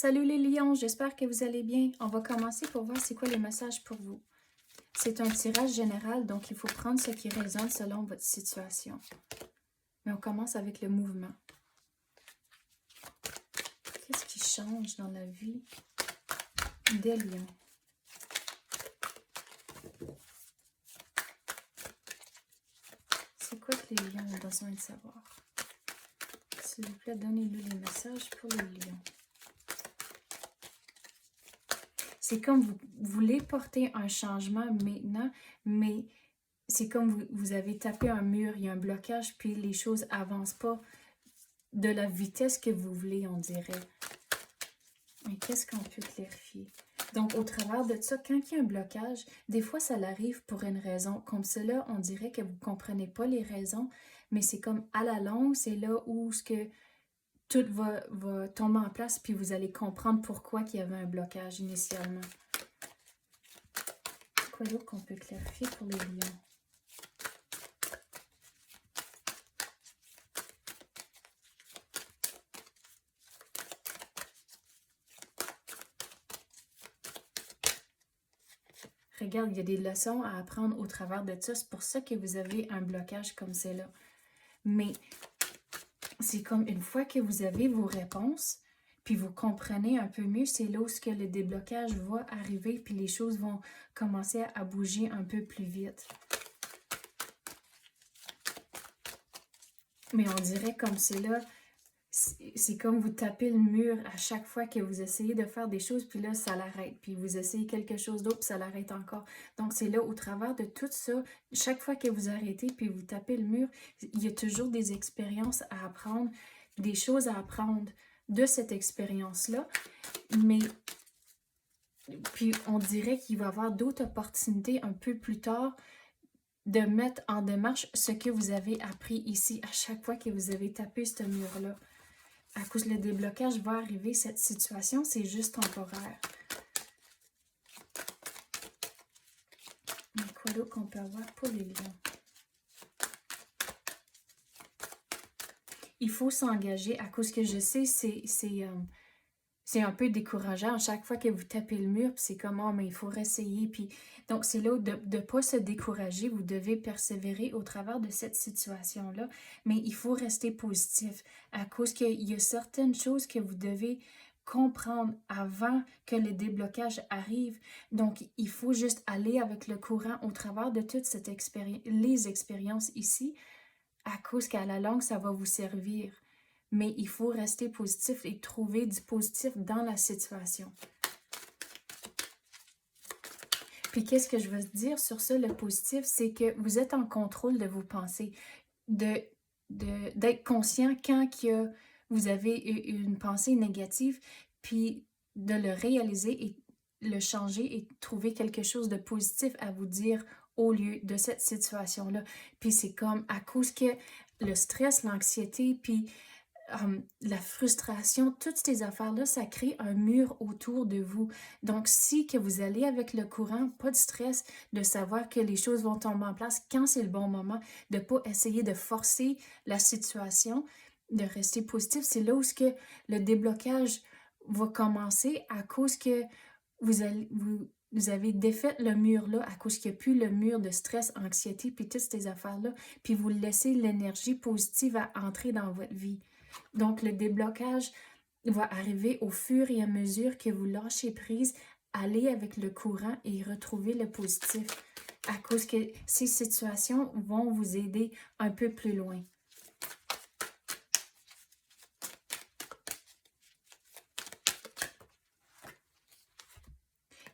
Salut les lions, j'espère que vous allez bien. On va commencer pour voir c'est quoi les messages pour vous. C'est un tirage général, donc il faut prendre ce qui résonne selon votre situation. Mais on commence avec le mouvement. Qu'est-ce qui change dans la vie des lions? C'est quoi que les lions ont besoin de savoir? S'il vous plaît, donnez-nous les messages pour les lions. C'est comme vous voulez porter un changement maintenant, mais c'est comme vous avez tapé un mur, il y a un blocage, puis les choses n'avancent pas de la vitesse que vous voulez, on dirait. Mais qu'est-ce qu'on peut clarifier? Donc, au travers de ça, quand il y a un blocage, des fois, ça l'arrive pour une raison. Comme cela, on dirait que vous ne comprenez pas les raisons, mais c'est comme à la longue, c'est là où ce que tout va tomber en place, puis vous allez comprendre pourquoi il y avait un blocage initialement. Quoi d'autre qu'on peut clarifier pour les lions? Regarde, il y a des leçons à apprendre au travers de ça. C'est pour ça que vous avez un blocage comme celle-là. Mais c'est comme une fois que vous avez vos réponses, puis vous comprenez un peu mieux, c'est là où le déblocage va arriver, puis les choses vont commencer à bouger un peu plus vite. Mais on dirait comme c'est là, c'est comme vous tapez le mur à chaque fois que vous essayez de faire des choses, puis là, ça l'arrête. Puis vous essayez quelque chose d'autre, puis ça l'arrête encore. Donc, c'est là, au travers de tout ça, chaque fois que vous arrêtez, puis vous tapez le mur, il y a toujours des expériences à apprendre, des choses à apprendre de cette expérience-là. Mais, puis on dirait qu'il va y avoir d'autres opportunités un peu plus tard de mettre en démarche ce que vous avez appris ici à chaque fois que vous avez tapé ce mur-là. À cause le déblocage va arriver, cette situation, c'est juste temporaire. Mais quoi d'autre qu'on peut avoir pour les lions? Il faut s'engager à cause que je sais, c'est un peu décourageant à chaque fois que vous tapez le mur, puis c'est comme, oh, mais il faut réessayer. Puis, donc, c'est là de ne pas se décourager, vous devez persévérer au travers de cette situation-là, mais il faut rester positif à cause qu'il y a certaines choses que vous devez comprendre avant que le déblocage arrive. Donc, il faut juste aller avec le courant au travers de toute cette les expériences ici, à cause qu'à la longue, ça va vous servir. Mais il faut rester positif et trouver du positif dans la situation. Puis qu'est-ce que je veux dire sur ça, le positif, c'est que vous êtes en contrôle de vos pensées, d'être conscient quand vous avez une pensée négative, puis de le réaliser et le changer et trouver quelque chose de positif à vous dire au lieu de cette situation-là. Puis c'est comme à cause que le stress, l'anxiété, puis la frustration, toutes ces affaires-là, ça crée un mur autour de vous. Donc, si que vous allez avec le courant, pas de stress, de savoir que les choses vont tomber en place quand c'est le bon moment, de ne pas essayer de forcer la situation, de rester positif, c'est là où le déblocage va commencer à cause que vous avez défait le mur-là, à cause qu'il n'y a plus le mur de stress, anxiété, puis toutes ces affaires-là, puis vous laissez l'énergie positive à entrer dans votre vie. Donc, le déblocage va arriver au fur et à mesure que vous lâchez prise, allez avec le courant et retrouvez le positif, à cause que ces situations vont vous aider un peu plus loin.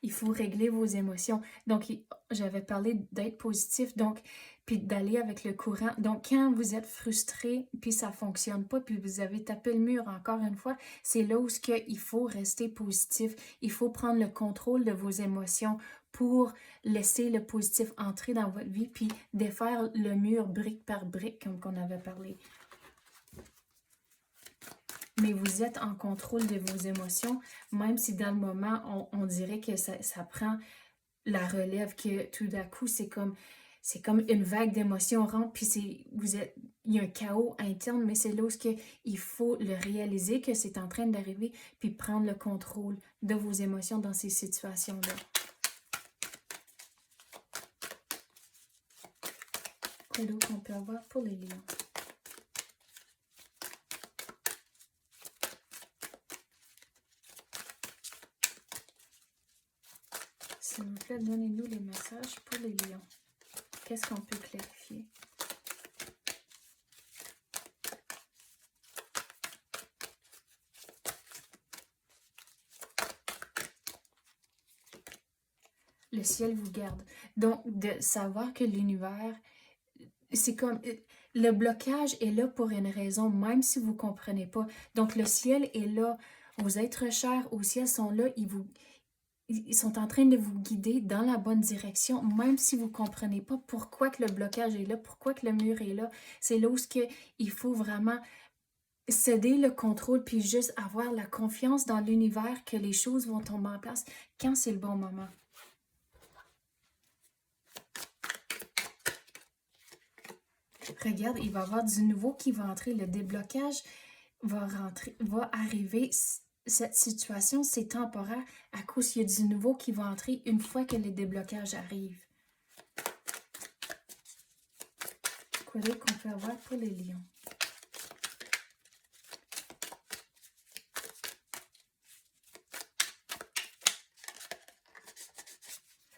Il faut régler vos émotions. Donc, j'avais parlé d'être positif, donc, puis d'aller avec le courant. Donc, quand vous êtes frustré, puis ça ne fonctionne pas, puis vous avez tapé le mur encore une fois, c'est là où il faut rester positif. Il faut prendre le contrôle de vos émotions pour laisser le positif entrer dans votre vie, puis défaire le mur brique par brique, comme on avait parlé. Mais vous êtes en contrôle de vos émotions, même si dans le moment, on dirait que ça prend la relève, que tout d'un coup, c'est comme une vague d'émotions rentre, puis il y a un chaos interne, mais c'est là où il faut le réaliser que c'est en train d'arriver, puis prendre le contrôle de vos émotions dans ces situations-là. Quoi d'autre qu'on peut avoir pour les lions? S'il vous plaît, donnez-nous les messages pour les lions. Qu'est-ce qu'on peut clarifier? Le ciel vous garde. Donc, de savoir que l'univers, c'est comme... Le blocage est là pour une raison, même si vous ne comprenez pas. Donc, le ciel est là. Vos êtres chers au ciel sont là. Ils sont en train de vous guider dans la bonne direction, même si vous ne comprenez pas pourquoi que le blocage est là, pourquoi que le mur est là. C'est là où il faut vraiment céder le contrôle, puis juste avoir la confiance dans l'univers que les choses vont tomber en place quand c'est le bon moment. Regarde, il va y avoir du nouveau qui va entrer. Le déblocage va arriver. Cette situation, c'est temporaire à cause qu'il y a du nouveau qui va entrer une fois que le déblocage arrive. Quoi d'autre qu'on peut avoir pour les lions?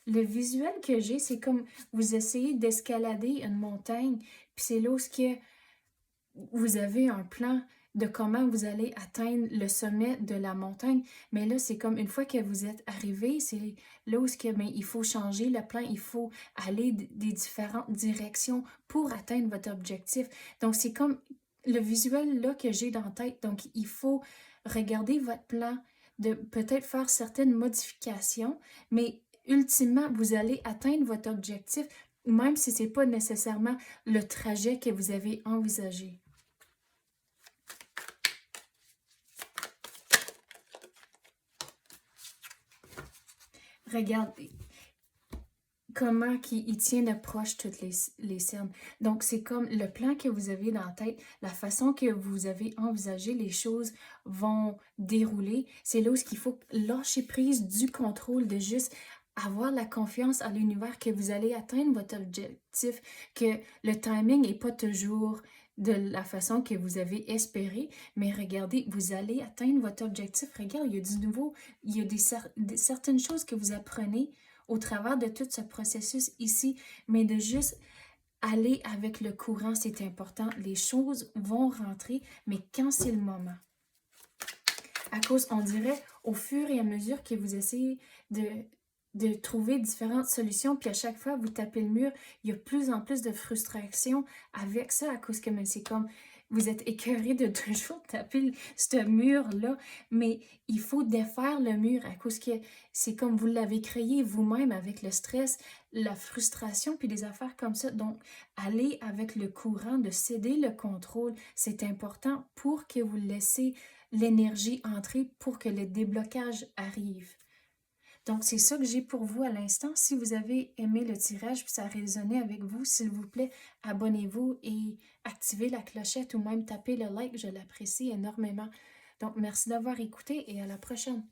Le visuel que j'ai, c'est comme vous essayez d'escalader une montagne, puis c'est là où vous avez un plan de comment vous allez atteindre le sommet de la montagne. Mais là, c'est comme une fois que vous êtes arrivé, c'est là où il faut changer le plan, il faut aller des différentes directions pour atteindre votre objectif. Donc, c'est comme le visuel là que j'ai dans la tête. Donc, il faut regarder votre plan, de peut-être faire certaines modifications, mais ultimement, vous allez atteindre votre objectif, même si ce n'est pas nécessairement le trajet que vous avez envisagé. Regarde comment il tient de proche toutes les scènes. Donc, c'est comme le plan que vous avez dans la tête, la façon que vous avez envisagé les choses vont dérouler. C'est là où il faut lâcher prise du contrôle, de juste avoir la confiance à l'univers que vous allez atteindre votre objectif, que le timing n'est pas toujours de la façon que vous avez espéré, mais regardez, vous allez atteindre votre objectif. Regarde, il y a du nouveau, il y a certaines choses que vous apprenez au travers de tout ce processus ici, mais de juste aller avec le courant, c'est important. Les choses vont rentrer, mais quand c'est le moment. À cause, on dirait, au fur et à mesure que vous essayez de trouver différentes solutions, puis à chaque fois, vous tapez le mur, il y a plus en plus de frustration avec ça, à cause que c'est comme, vous êtes écœuré de toujours taper ce mur-là, mais il faut défaire le mur, à cause que c'est comme vous l'avez créé vous-même avec le stress, la frustration, puis des affaires comme ça. Donc, aller avec le courant, de céder le contrôle, c'est important pour que vous laissez l'énergie entrer pour que le déblocage arrive. Donc, c'est ça que j'ai pour vous à l'instant. Si vous avez aimé le tirage puis ça a résonné avec vous, s'il vous plaît, abonnez-vous et activez la clochette ou même tapez le like. Je l'apprécie énormément. Donc, merci d'avoir écouté et à la prochaine.